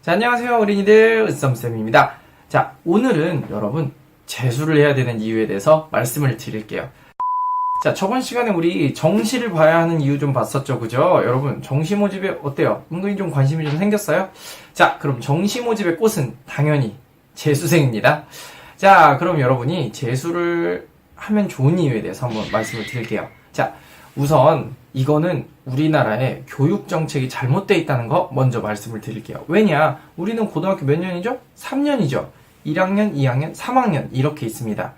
자, 안녕하세요 어린이들, 으썸쌤입니다. 자, 오늘은 여러분 재수를 해야 되는 이유에 대해서 말씀을 드릴게요. 자, 저번 시간에 우리 정시를 봐야 하는 이유 좀 봤었죠, 그죠? 여러분 정시 모집에 어때요? 은근히 좀 관심이 좀 생겼어요? 자, 그럼 정시 모집의 꽃은 당연히 재수생입니다. 자, 그럼 여러분이 재수를 하면 좋은 이유에 대해서 한번 말씀을 드릴게요. 자, 우선 이거는 우리나라의 교육 정책이 잘못되어 있다는 거 먼저 말씀을 드릴게요. 왜냐? 우리는 고등학교 몇 년이죠? 3년이죠. 1학년, 2학년, 3학년 이렇게 있습니다.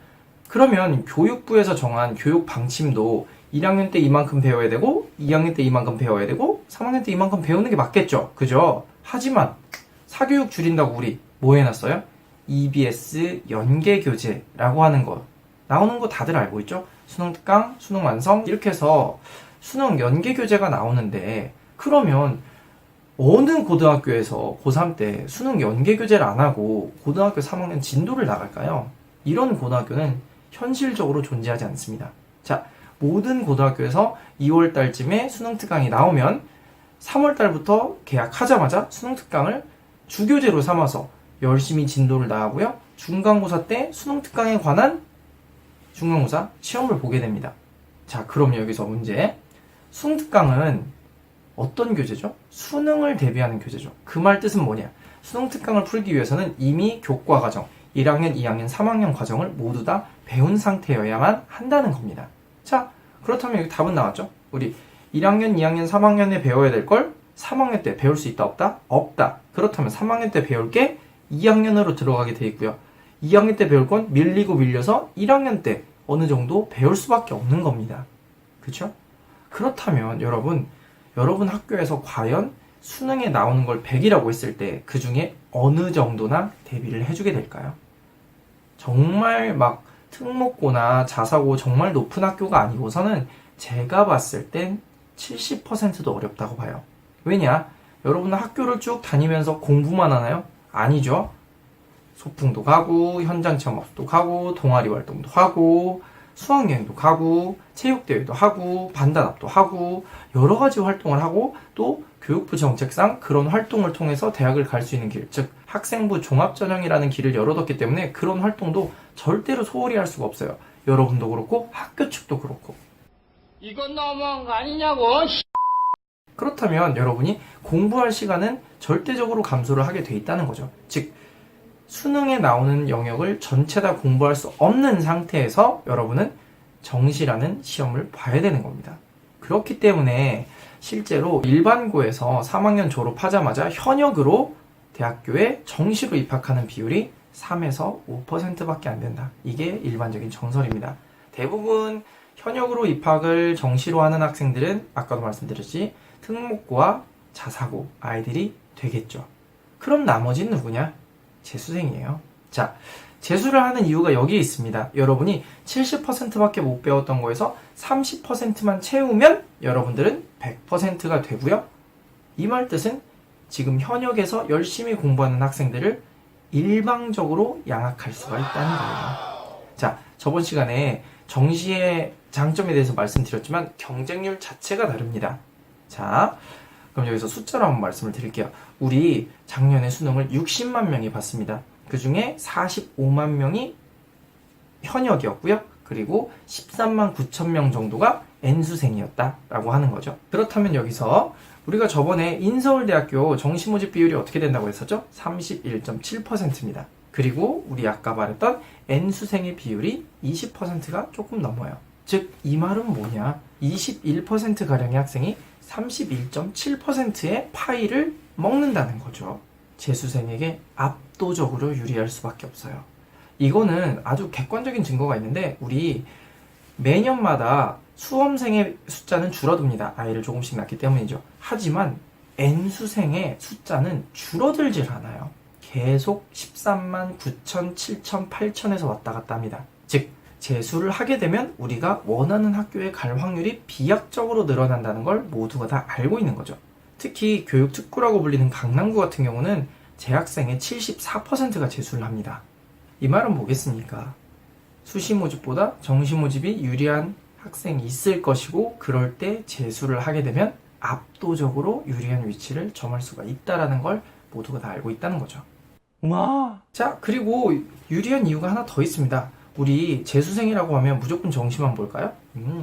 그러면 교육부에서 정한 교육 방침도 1학년 때 이만큼 배워야 되고 2학년 때 이만큼 배워야 되고 3학년 때 이만큼 배우는 게 맞겠죠. 그죠? 하지만 사교육 줄인다고 우리 뭐 해놨어요? EBS 연계교재라고 하는 거 나오는 거 다들 알고 있죠? 수능 특강, 수능 완성 이렇게 해서 수능 연계교재가 나오는데 그러면 어느 고등학교에서 고3 때 수능 연계교재를 안 하고 고등학교 3학년 진도를 나갈까요? 이런 고등학교는 현실적으로 존재하지 않습니다. 자, 모든 고등학교에서 2월 달쯤에 수능 특강이 나오면 3월 달부터 개학하자마자 수능 특강을 주교재로 삼아서 열심히 진도를 나가고요. 중간고사 때 수능 특강에 관한 중간고사 시험을 보게 됩니다. 자, 그럼 여기서 문제. 수능 특강은 어떤 교재죠? 수능을 대비하는 교재죠. 그 말 뜻은 뭐냐? 수능 특강을 풀기 위해서는 이미 교과 과정, 1학년, 2학년, 3학년 과정을 모두 다 배운 상태여야만 한다는 겁니다. 자, 그렇다면 여기 답은 나왔죠? 우리 1학년, 2학년, 3학년에 배워야 될 걸 3학년 때 배울 수 있다, 없다? 없다. 그렇다면 3학년 때 배울 게 2학년으로 들어가게 돼 있고요. 2학년 때 배울 건 밀리고 밀려서 1학년 때 어느 정도 배울 수밖에 없는 겁니다. 그렇죠? 그렇다면 여러분 학교에서 과연 수능에 나오는 걸 100이라고 했을 때 그 중에 어느 정도나 대비를 해주게 될까요? 정말 막 특목고나 자사고 정말 높은 학교가 아니고서는 제가 봤을 땐 70%도 어렵다고 봐요. 왜냐? 여러분은 학교를 쭉 다니면서 공부만 하나요? 아니죠. 소풍도 가고 현장 체험학습도 가고 동아리 활동도 하고 수학여행도 가고 체육대회도 하고 반단합도 하고 여러 가지 활동을 하고 또 교육부 정책상 그런 활동을 통해서 대학을 갈 수 있는 길, 즉 학생부 종합전형이라는 길을 열어뒀기 때문에 그런 활동도 절대로 소홀히 할 수가 없어요. 여러분도 그렇고 학교 측도 그렇고. 이건 너무한 거 아니냐고. 그렇다면 여러분이 공부할 시간은 절대적으로 감소를 하게 돼 있다는 거죠. 즉 수능에 나오는 영역을 전체 다 공부할 수 없는 상태에서 여러분은 정시라는 시험을 봐야 되는 겁니다. 그렇기 때문에 실제로 일반고에서 3학년 졸업하자마자 현역으로 대학교에 정시로 입학하는 비율이 3에서 5%밖에 안 된다. 이게 일반적인 정설입니다. 대부분 현역으로 입학을 정시로 하는 학생들은 아까도 말씀드렸지 특목고와 자사고 아이들이 되겠죠. 그럼 나머지는 누구냐? 재수생이에요. 자, 재수를 하는 이유가 여기에 있습니다. 여러분이 70%밖에 못 배웠던 거에서 30%만 채우면 여러분들은 100%가 되고요. 이 말 뜻은 지금 현역에서 열심히 공부하는 학생들을 일방적으로 양악할 수가 있다는 거예요. 자, 저번 시간에 정시의 장점에 대해서 말씀드렸지만 경쟁률 자체가 다릅니다. 자, 그럼 여기서 숫자로 한번 말씀을 드릴게요. 우리 작년에 수능을 60만 명이 봤습니다. 그 중에 45만 명이 현역이었고요. 그리고 13만 9천 명 정도가 N수생이었다라고 하는 거죠. 그렇다면 여기서 우리가 저번에 인서울대학교 정시 모집 비율이 어떻게 된다고 했었죠? 31.7%입니다. 그리고 우리 아까 말했던 N수생의 비율이 20%가 조금 넘어요. 즉, 이 말은 뭐냐? 21%가량의 학생이 31.7%의 파이를 먹는다는 거죠. 재수생에게 압도적으로 유리할 수밖에 없어요. 이거는 아주 객관적인 증거가 있는데 우리 매년마다 수험생의 숫자는 줄어듭니다. 아이를 조금씩 낳기 때문이죠. 하지만 N수생의 숫자는 줄어들질 않아요. 계속 13만 9천, 7천, 8천에서 왔다 갔다 합니다. 즉 재수를 하게 되면 우리가 원하는 학교에 갈 확률이 비약적으로 늘어난다는 걸 모두가 다 알고 있는 거죠. 특히 교육특구라고 불리는 강남구 같은 경우는 재학생의 74%가 재수를 합니다. 이 말은 뭐겠습니까? 수시 모집보다 정시 모집이 유리한 학생이 있을 것이고 그럴 때 재수를 하게 되면 압도적으로 유리한 위치를 점할 수가 있다는 걸 모두가 다 알고 있다는 거죠. 자, 그리고 유리한 이유가 하나 더 있습니다. 우리 재수생이라고 하면 무조건 정시만 볼까요?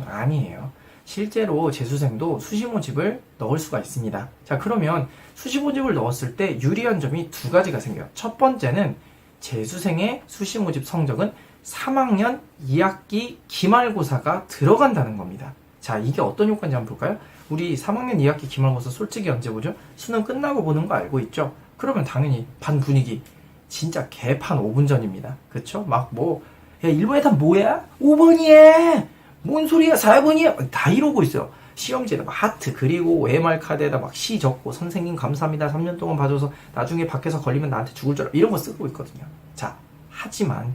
아니에요. 실제로 재수생도 수시 모집을 넣을 수가 있습니다. 자, 그러면 수시 모집을 넣었을 때 유리한 점이 두 가지가 생겨요. 첫 번째는 재수생의 수시 모집 성적은 3학년 2학기 기말고사가 들어간다는 겁니다. 자, 이게 어떤 효과인지 한번 볼까요? 우리 3학년 2학기 기말고사 솔직히 언제 보죠? 수능 끝나고 보는 거 알고 있죠? 그러면 당연히 반 분위기 진짜 개판 5분 전입니다. 그쵸? 막 뭐, 야, 1번에 다 뭐야? 5번이야! 뭔 소리야? 4번이야? 다 이러고 있어요. 시험지에다 막 하트 그리고 OMR 카드에다 막 시 적고 선생님 감사합니다. 3년 동안 봐줘서 나중에 밖에서 걸리면 나한테 죽을 줄 알아. 이런 거 쓰고 있거든요. 자, 하지만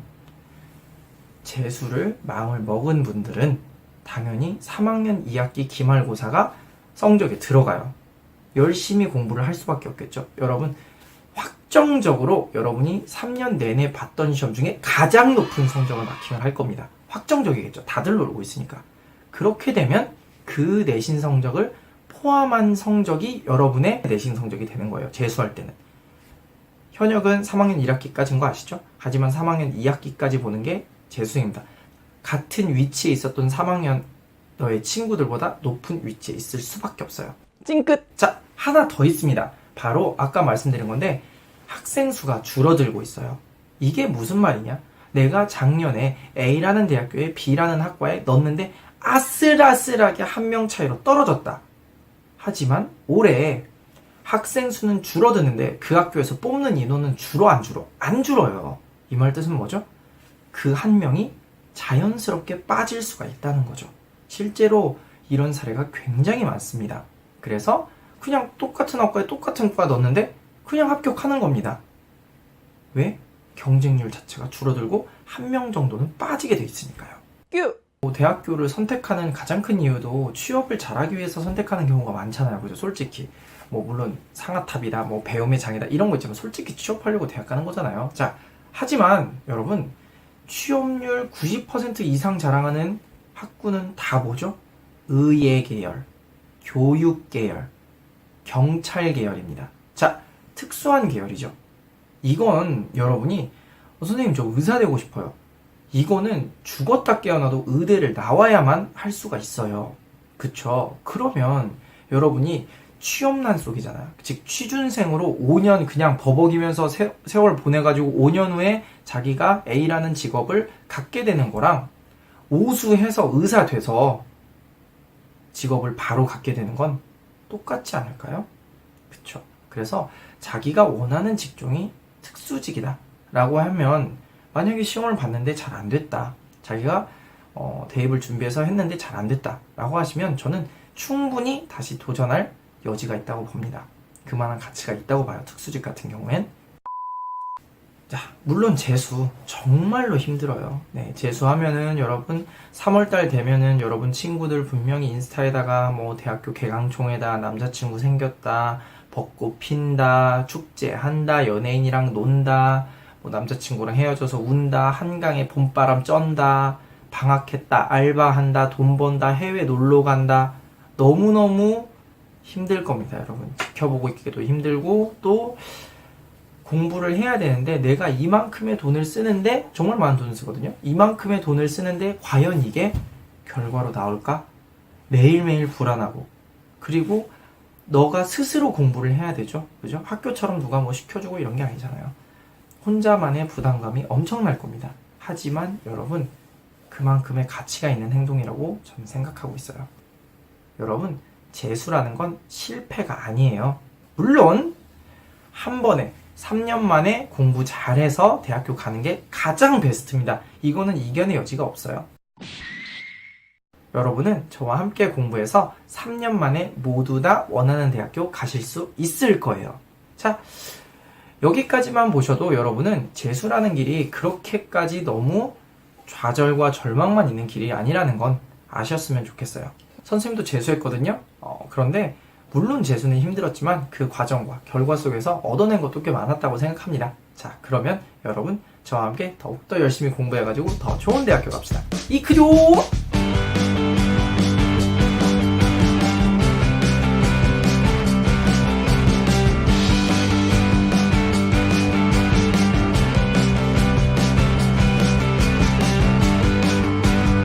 재수를 마음을 먹은 분들은 당연히 3학년 2학기 기말고사가 성적에 들어가요. 열심히 공부를 할 수밖에 없겠죠. 여러분, 확정적으로 여러분이 3년 내내 봤던 시험 중에 가장 높은 성적을 마킹을 할 겁니다. 확정적이겠죠. 다들 놀고 있으니까. 그렇게 되면 그 내신 성적을 포함한 성적이 여러분의 내신 성적이 되는 거예요. 재수할 때는. 현역은 3학년 1학기까지인 거 아시죠? 하지만 3학년 2학기까지 보는 게 재수입니다. 같은 위치에 있었던 3학년 너의 친구들보다 높은 위치에 있을 수밖에 없어요. 찡끗! 자, 하나 더 있습니다. 바로 아까 말씀드린 건데 학생 수가 줄어들고 있어요. 이게 무슨 말이냐? 내가 작년에 A라는 대학교에 B라는 학과에 넣었는데 아슬아슬하게 한 명 차이로 떨어졌다. 하지만 올해 학생 수는 줄어드는데 그 학교에서 뽑는 인원은 줄어 안 줄어? 안 줄어요. 이 말 뜻은 뭐죠? 그 한 명이 자연스럽게 빠질 수가 있다는 거죠. 실제로 이런 사례가 굉장히 많습니다. 그래서 그냥 똑같은 학과에 똑같은 과 넣었는데 그냥 합격하는 겁니다. 왜? 경쟁률 자체가 줄어들고 한 명 정도는 빠지게 돼 있으니까요. 대학교를 선택하는 가장 큰 이유도 취업을 잘하기 위해서 선택하는 경우가 많잖아요. 그죠? 솔직히. 물론 상아탑이다, 배움의 장이다 이런 거 있지만 솔직히 취업하려고 대학 가는 거잖아요. 자, 하지만 여러분 취업률 90% 이상 자랑하는 학구는 다 뭐죠? 의예 계열, 교육 계열, 경찰 계열입니다. 자, 특수한 계열이죠. 이건 여러분이 선생님 저 의사 되고 싶어요. 이거는 죽었다 깨어나도 의대를 나와야만 할 수가 있어요. 그쵸? 그러면 여러분이 취업난 속이잖아요. 즉 취준생으로 5년 그냥 버벅이면서 세월 보내가지고 5년 후에 자기가 A라는 직업을 갖게 되는 거랑 오수해서 의사 돼서 직업을 바로 갖게 되는 건 똑같지 않을까요? 그쵸? 그래서 자기가 원하는 직종이 특수직이다 라고 하면 만약에 시험을 봤는데 잘 안 됐다. 자기가 대입을 준비해서 했는데 잘 안 됐다 라고 하시면 저는 충분히 다시 도전할 여지가 있다고 봅니다. 그만한 가치가 있다고 봐요. 특수직 같은 경우엔. 자, 물론 재수 정말로 힘들어요. 네, 재수하면은 여러분 3월달 되면은 여러분 친구들 분명히 인스타에다가 대학교 개강총회다, 남자친구 생겼다, 벚꽃 핀다, 축제한다, 연예인이랑 논다, 남자친구랑 헤어져서 운다, 한강에 봄바람 쩐다, 방학했다, 알바한다, 돈 번다, 해외 놀러 간다. 너무너무 힘들 겁니다, 여러분. 지켜보고 있기도 힘들고 또 공부를 해야 되는데 내가 이만큼의 돈을 쓰는데 정말 많은 돈을 쓰거든요. 이만큼의 돈을 쓰는데 과연 이게 결과로 나올까? 매일매일 불안하고 그리고 너가 스스로 공부를 해야 되죠. 그죠? 학교처럼 누가 시켜주고 이런 게 아니잖아요. 혼자만의 부담감이 엄청날 겁니다. 하지만 여러분 그만큼의 가치가 있는 행동이라고 저는 생각하고 있어요. 여러분 재수라는 건 실패가 아니에요. 물론 한 번에 3년 만에 공부 잘해서 대학교 가는 게 가장 베스트입니다. 이거는 이견의 여지가 없어요. 여러분은 저와 함께 공부해서 3년 만에 모두 다 원하는 대학교 가실 수 있을 거예요. 자, 여기까지만 보셔도 여러분은 재수라는 길이 그렇게까지 너무 좌절과 절망만 있는 길이 아니라는 건 아셨으면 좋겠어요. 선생님도 재수했거든요. 그런데 물론 재수는 힘들었지만 그 과정과 결과 속에서 얻어낸 것도 꽤 많았다고 생각합니다. 자, 그러면 여러분 저와 함께 더욱더 열심히 공부해가지고 더 좋은 대학교 갑시다. 이크죠!